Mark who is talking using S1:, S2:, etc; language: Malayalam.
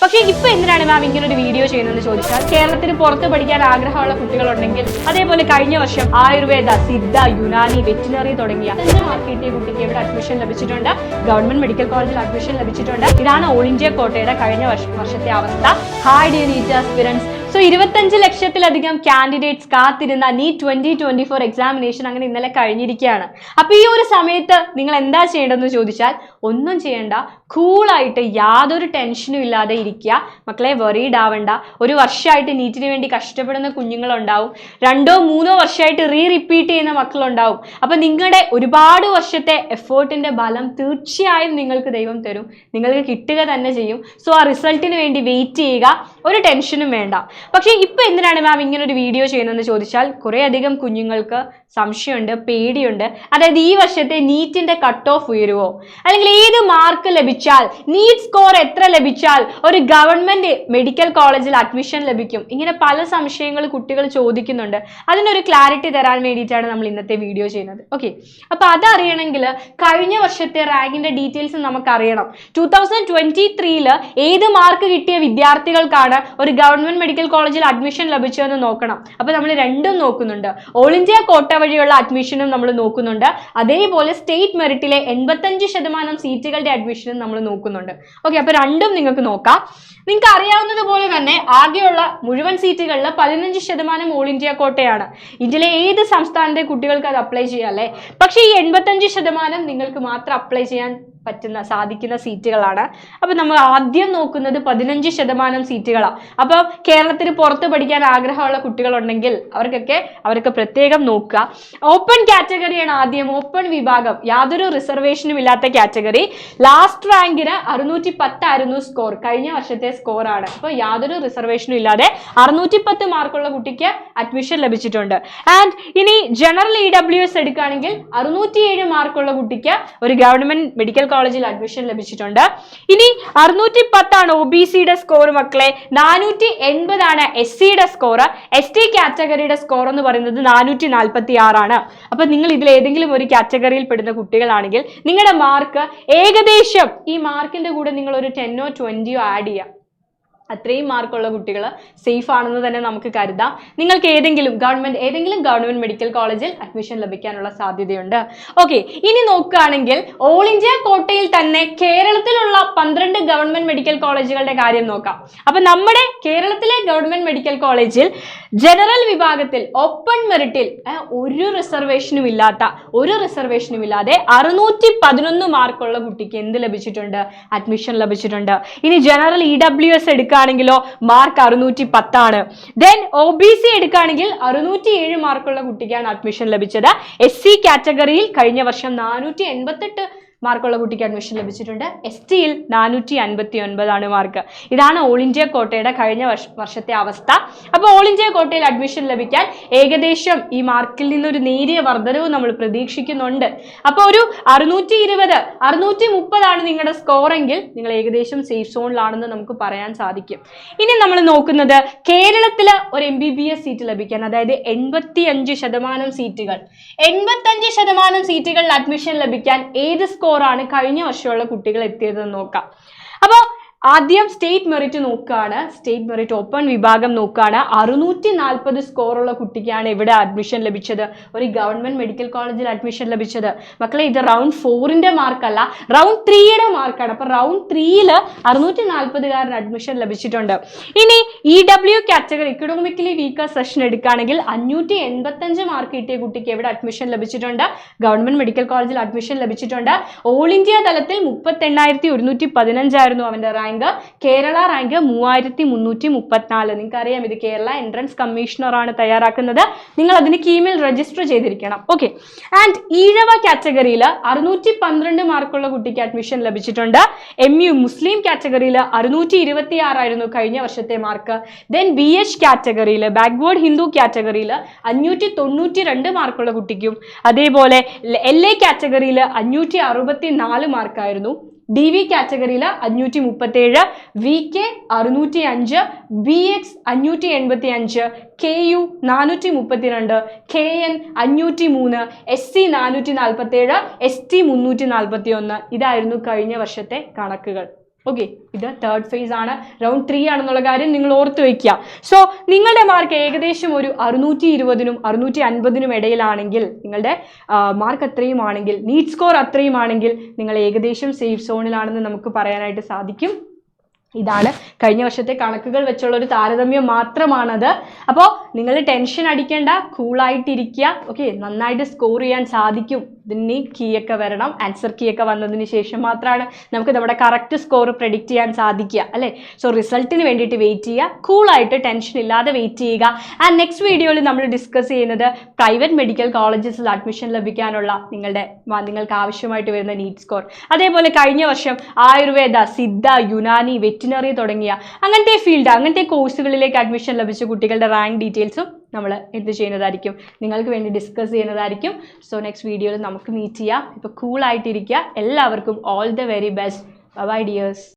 S1: പക്ഷേ ഇപ്പൊ എന്തിനാണ് മാം ഇങ്ങനെ ഒരു വീഡിയോ ചെയ്യുന്നതെന്ന് ചോദിച്ചാൽ കേരളത്തിന് പുറത്ത് പഠിക്കാൻ ആഗ്രഹമുള്ള കുട്ടികളുണ്ടെങ്കിൽ അതേപോലെ കഴിഞ്ഞ വർഷം ആയുർവേദ, സിദ്ധ, യുനാനി, വെറ്റിനറി തുടങ്ങിയ മാർക്ക് കിട്ടിയ കുട്ടിക്ക് ഇവിടെ അഡ്മിഷൻ ലഭിച്ചിട്ടുണ്ട്. ഗവൺമെന്റ് മെഡിക്കൽ കോളേജിൽ അഡ്മിഷൻ ലഭിച്ചിട്ടുണ്ട്. ഇതാണ് ഓൾ ഇന്ത്യ കോട്ടയുടെ കഴിഞ്ഞ വർഷത്തെ അവസ്ഥ. Hi dear NEET aspirants. 25 ലക്ഷത്തിലധികം കാൻഡിഡേറ്റ്സ് കാത്തിരുന്ന നീറ്റ് 2024 എക്സാമിനേഷൻ അങ്ങനെ ഇന്നലെ കഴിഞ്ഞിരിക്കുകയാണ്. അപ്പൊ ഈ ഒരു സമയത്ത് നിങ്ങൾ എന്താ ചെയ്യേണ്ടതെന്ന് ചോദിച്ചാൽ ഒന്നും ചെയ്യണ്ട, കൂളായിട്ട് യാതൊരു ടെൻഷനും ഇല്ലാതെ ഇരിക്കുക. മക്കളെ വെറീഡ് ആവണ്ട. ഒരു വർഷമായിട്ട് നീറ്റിന് വേണ്ടി കഷ്ടപ്പെടുന്ന കുഞ്ഞുങ്ങളുണ്ടാവും, 2-3 വർഷമായിട്ട് റിപ്പീറ്റ് ചെയ്യുന്ന മക്കളുണ്ടാവും. അപ്പൊ നിങ്ങളുടെ ഒരുപാട് വർഷത്തെ എഫേർട്ടിന്റെ ഫലം തീർച്ചയായും നിങ്ങൾക്ക് ദൈവം തരും, നിങ്ങൾക്ക് കിട്ടുക തന്നെ ചെയ്യും. സോ ആ റിസൾട്ടിന് വേണ്ടി വെയിറ്റ് ചെയ്യുക, ഒരു ടെൻഷനും വേണ്ട. പക്ഷേ ഇപ്പൊ എന്തിനാണ് മാം ഇങ്ങനെ ഒരു വീഡിയോ ചെയ്യുന്നതെന്ന് ചോദിച്ചാൽ കുറെ അധികം കുഞ്ഞുങ്ങൾക്ക് സംശയമുണ്ട്, പേടിയുണ്ട്. അതായത് ഈ വർഷത്തെ നീറ്റിന്റെ കട്ട് ഓഫ് ഉയരുവോ, അല്ലെങ്കിൽ ഏത് മാർക്ക് ലഭിച്ചാൽ, നീറ്റ് സ്കോർ എത്ര ലഭിച്ചാൽ ഒരു ഗവൺമെന്റ് മെഡിക്കൽ കോളേജിൽ അഡ്മിഷൻ ലഭിക്കും, ഇങ്ങനെ പല സംശയങ്ങൾ കുട്ടികൾ ചോദിക്കുന്നുണ്ട്. അതിനൊരു ക്ലാരിറ്റി തരാൻ വേണ്ടിയിട്ടാണ് നമ്മൾ ഇന്നത്തെ വീഡിയോ ചെയ്യുന്നത്. ഓക്കെ, അപ്പൊ അതറിയണമെങ്കിൽ കഴിഞ്ഞ വർഷത്തെ റാങ്കിന്റെ ഡീറ്റെയിൽസ് നമുക്ക് അറിയണം. 2023 ഏത് മാർക്ക് കിട്ടിയ വിദ്യാർത്ഥികൾക്കാണ് ഒരു ഗവൺമെന്റ് മെഡിക്കൽ കോളേജിൽ അഡ്മിഷൻ ലഭിച്ചതെന്ന് നോക്കണം. അപ്പൊ നമ്മൾ രണ്ടും നോക്കുന്നുണ്ട്. ഓൾ ഇന്ത്യ കോട്ട വഴിയുള്ള അഡ്മിഷനും നമ്മൾ നോക്കുന്നുണ്ട്, അതേപോലെ സ്റ്റേറ്റ് മെറിറ്റിലെ 85% സീറ്റുകളുടെ അഡ്മിഷനും നമ്മൾ നോക്കുന്നുണ്ട്. ഓക്കെ, അപ്പൊ രണ്ടും നിങ്ങൾക്ക് നോക്കാം. നിങ്ങൾക്ക് അറിയാവുന്നതുപോലെ തന്നെ ആകെയുള്ള മുഴുവൻ സീറ്റുകളിൽ 15% ഓൾ ഇന്ത്യ കോട്ടയാണ്. ഇന്ത്യയിലെ ഏത് സംസ്ഥാനത്തെ കുട്ടികൾക്ക് അത് അപ്ലൈ ചെയ്യാം അല്ലേ? പക്ഷേ ഈ 85% നിങ്ങൾക്ക് മാത്രം അപ്ലൈ ചെയ്യാൻ സാധിക്കുന്ന സീറ്റുകളാണ്. അപ്പൊ നമ്മൾ ആദ്യം നോക്കുന്നത് 15% സീറ്റുകളാണ്. അപ്പൊ കേരളത്തിന് പുറത്ത് പഠിക്കാൻ ആഗ്രഹമുള്ള കുട്ടികളുണ്ടെങ്കിൽ അവർക്ക് പ്രത്യേകം നോക്കുക. ഓപ്പൺ കാറ്റഗറിയാണ് ആദ്യം, ഓപ്പൺ വിഭാഗം, യാതൊരു റിസർവേഷനും ഇല്ലാത്ത കാറ്റഗറി. ലാസ്റ്റ് റാങ്കിന് 610 ആയിരുന്നു സ്കോർ, കഴിഞ്ഞ വർഷത്തെ സ്കോർ ആണ്. അപ്പൊ യാതൊരു റിസർവേഷനും ഇല്ലാതെ 610 മാർക്കുള്ള കുട്ടിക്ക് അഡ്മിഷൻ ലഭിച്ചിട്ടുണ്ട്. ആൻഡ് ഇനി ജനറൽ EWS എടുക്കുകയാണെങ്കിൽ 607 മാർക്കുള്ള കുട്ടിക്ക് ഒരു ഗവൺമെന്റ് മെഡിക്കൽ കോളേജിൽ അഡ്മിഷൻ ലഭിച്ചിട്ടുണ്ട്. ഇനി 610 OBCയുടെ സ്കോർ മക്കളെ, 480 SCയുടെ സ്കോർ. ST കാറ്റഗറിയുടെ സ്കോർ എന്ന് പറയുന്നത് 446. അപ്പൊ നിങ്ങൾ ഇതിൽ ഏതെങ്കിലും ഒരു കാറ്റഗറിയിൽ പെടുന്ന കുട്ടികളാണെങ്കിൽ നിങ്ങളുടെ മാർക്ക് ഏകദേശം ഈ മാർക്കിന്റെ കൂടെ നിങ്ങൾ ഒരു 10 or 20 ആഡ് ചെയ്യാം. അത്രയും മാർക്കുള്ള കുട്ടികൾ സേഫ് ആണെന്ന് തന്നെ നമുക്ക് കരുതാം. നിങ്ങൾക്ക് ഏതെങ്കിലും ഗവൺമെന്റ് മെഡിക്കൽ കോളേജിൽ അഡ്മിഷൻ ലഭിക്കാനുള്ള സാധ്യതയുണ്ട്. ഓക്കെ, ഇനി നോക്കുകയാണെങ്കിൽ ഓൾ ഇന്ത്യ കോട്ടയിൽ തന്നെ കേരളത്തിലുള്ള 12 ഗവൺമെന്റ് മെഡിക്കൽ കോളേജുകളുടെ കാര്യം നോക്കാം. അപ്പൊ നമ്മുടെ കേരളത്തിലെ ഗവൺമെന്റ് മെഡിക്കൽ കോളേജിൽ ജനറൽ വിഭാഗത്തിൽ ഓപ്പൺ മെറിറ്റിൽ ഒരു റിസർവേഷനും ഇല്ലാതെ 611 മാർക്കുള്ള കുട്ടിക്ക് എന്ത് ലഭിച്ചിട്ടുണ്ട്? അഡ്മിഷൻ ലഭിച്ചിട്ടുണ്ട്. ഇനി ജനറൽ EWS എടുക്കുകയാണെങ്കിലോ മാർക്ക് 610. ദെൻ OBC എടുക്കുകയാണെങ്കിൽ 607 മാർക്കുള്ള കുട്ടിക്കാണ് അഡ്മിഷൻ ലഭിച്ചത്. SC കാറ്റഗറിയിൽ കഴിഞ്ഞ വർഷം 488 മാർക്കുള്ള കുട്ടിക്ക് അഡ്മിഷൻ ലഭിച്ചിട്ടുണ്ട്. STയിൽ 459 മാർക്ക്. ഇതാണ് ഓൾ ഇന്ത്യ കോട്ടയുടെ കഴിഞ്ഞ വർഷത്തെ അവസ്ഥ. അപ്പോൾ ഓൾ ഇന്ത്യ കോട്ടയിൽ അഡ്മിഷൻ ലഭിക്കാൻ ഏകദേശം ഈ മാർക്കിൽ നിന്നൊരു നേരിയ വർധനവ് നമ്മൾ പ്രതീക്ഷിക്കുന്നുണ്ട്. അപ്പോൾ ഒരു 620, 630 നിങ്ങളുടെ സ്കോർ എങ്കിൽ നിങ്ങൾ ഏകദേശം സേഫ് സോണിലാണെന്ന് നമുക്ക് പറയാൻ സാധിക്കും. ഇനി നമ്മൾ നോക്കുന്നത് കേരളത്തിൽ ഒരു MBBS സീറ്റ് ലഭിക്കാൻ, അതായത് 85% സീറ്റുകൾ, 85% സീറ്റുകളിൽ അഡ്മിഷൻ ലഭിക്കാൻ ഏത് സ്കോറാണ് കഴിഞ്ഞ വർഷമുള്ള കുട്ടികൾ എത്തിയതെന്ന് നോക്കാം. അപ്പോൾ ആദ്യം സ്റ്റേറ്റ് മെറിറ്റ് നോക്കുകയാണ്. സ്റ്റേറ്റ് മെറിറ്റ് ഓപ്പൺ വിഭാഗം നോക്കുകയാണ്. 640 സ്കോറുള്ള കുട്ടിക്കാണ് ഇവിടെ അഡ്മിഷൻ ലഭിച്ചത്, ഒരു ഗവൺമെന്റ് മെഡിക്കൽ കോളേജിൽ അഡ്മിഷൻ ലഭിച്ചത്. മക്കളെ, ഇത് റൗണ്ട് 4ന്റെ മാർക്കല്ല, റൗണ്ട് 3യുടെ മാർക്കാണ്. അപ്പൊ റൗണ്ട് 3യിൽ 640 അഡ്മിഷൻ ലഭിച്ചിട്ടുണ്ട്. ഇനി EW category, economically weaker session എടുക്കുകയാണെങ്കിൽ 585 മാർക്ക് കിട്ടിയ കുട്ടിക്ക് എവിടെ അഡ്മിഷൻ ലഭിച്ചിട്ടുണ്ട്? ഗവൺമെന്റ് മെഡിക്കൽ കോളേജിൽ അഡ്മിഷൻ ലഭിച്ചിട്ടുണ്ട്. ഓൾ ഇന്ത്യ തലത്തിൽ 38,115 ആയിരുന്നു അവന്റെ റാങ്ക്. കേരള റാങ്ക് 3334. നിങ്ങൾക്കറിയാം, ഇത് കേരള എൻട്രൻസ് കമ്മീഷണർ ആണ് തയ്യാറാക്കുന്നത്. നിങ്ങൾ അതിന് കീമിൽ രജിസ്റ്റർ ചെയ്തിരിക്കണം. ഓക്കെ, ആൻഡ് ഈഴവ കാറ്റഗറിയിൽ 612 മാർക്കുള്ള കുട്ടിക്ക് അഡ്മിഷൻ ലഭിച്ചിട്ടുണ്ട്. MU മുസ്ലിം കാറ്റഗറിയിൽ 626 ആയിരുന്നു കഴിഞ്ഞ വർഷത്തെ മാർക്ക്. ദെൻ BH കാറ്റഗറിയിൽ, ബാക്ക്വേർഡ് ഹിന്ദു കാറ്റഗറിയിൽ 592 മാർക്കുള്ള കുട്ടിക്കും, അതേപോലെ LA കാറ്റഗറിയിൽ 564 മാർക്കായിരുന്നു. DV കാറ്റഗറിയിൽ 537, VK 605, BX 585, KU 432, KN 503, SC 447, ST 341. ഇതായിരുന്നു കഴിഞ്ഞ വർഷത്തെ കണക്കുകൾ. ഓക്കെ, ഇത് തേർഡ് ഫേസ് ആണ്, റൗണ്ട് 3 ആണെന്നുള്ള കാര്യം നിങ്ങൾ ഓർത്ത് വയ്ക്കുക. സോ നിങ്ങളുടെ മാർക്ക് ഏകദേശം ഒരു 620-നും 650-നും ഇടയിലാണെങ്കിൽ, നിങ്ങളുടെ മാർക്ക് അത്രയും ആണെങ്കിൽ, നീറ്റ് സ്കോർ അത്രയും ആണെങ്കിൽ നിങ്ങൾ ഏകദേശം സേഫ് സോണിലാണെന്ന് നമുക്ക് പറയാനായിട്ട് സാധിക്കും. ഇതാണ് കഴിഞ്ഞ വർഷത്തെ കണക്കുകൾ വെച്ചുള്ള ഒരു താരതമ്യം മാത്രമാണത്. അപ്പോൾ നിങ്ങൾ ടെൻഷൻ അടിക്കേണ്ട, കൂളായിട്ടിരിക്കുക. ഓക്കെ, നന്നായിട്ട് സ്കോർ ചെയ്യാൻ സാധിക്കും. ഇതിന് കീ ഒക്കെ വരണം, ആൻസർ കീ ഒക്കെ വന്നതിന് ശേഷം മാത്രമാണ് നമുക്ക് നമ്മുടെ കറക്റ്റ് സ്കോർ പ്രെഡിക്റ്റ് ചെയ്യാൻ സാധിക്കുക, അല്ലേ? സോ റിസൾട്ടിന് വേണ്ടിയിട്ട് വെയിറ്റ് ചെയ്യുക, കൂളായിട്ട് ടെൻഷൻ ഇല്ലാതെ വെയിറ്റ് ചെയ്യുക. ആൻഡ് നെക്സ്റ്റ് വീഡിയോയിൽ നമ്മൾ ഡിസ്കസ് ചെയ്യുന്നത് പ്രൈവറ്റ് മെഡിക്കൽ കോളേജസിൽ അഡ്മിഷൻ ലഭിക്കാനുള്ള നിങ്ങൾക്ക് ആവശ്യമായിട്ട് വരുന്ന നീറ്റ് സ്കോർ, അതേപോലെ കഴിഞ്ഞ വർഷം ആയുർവേദ, സിദ്ധ, യുനാനി, വെറ്റിനറി തുടങ്ങിയ അങ്ങനത്തെ കോഴ്സുകളിലേക്ക് അഡ്മിഷൻ ലഭിച്ച കുട്ടികളുടെ റാങ്ക് ഡീറ്റെയിൽസും നമ്മൾ എന്ത് ചെയ്യുന്നതായിരിക്കും, നിങ്ങൾക്ക് വേണ്ടി ഡിസ്കസ് ചെയ്യുന്നതായിരിക്കും. സോ നെക്സ്റ്റ് വീഡിയോയിൽ നമുക്ക് മീറ്റ് ചെയ്യാം. ഇപ്പോൾ കൂളായിട്ടിരിക്കുക. എല്ലാവർക്കും all the very best. Bye dears.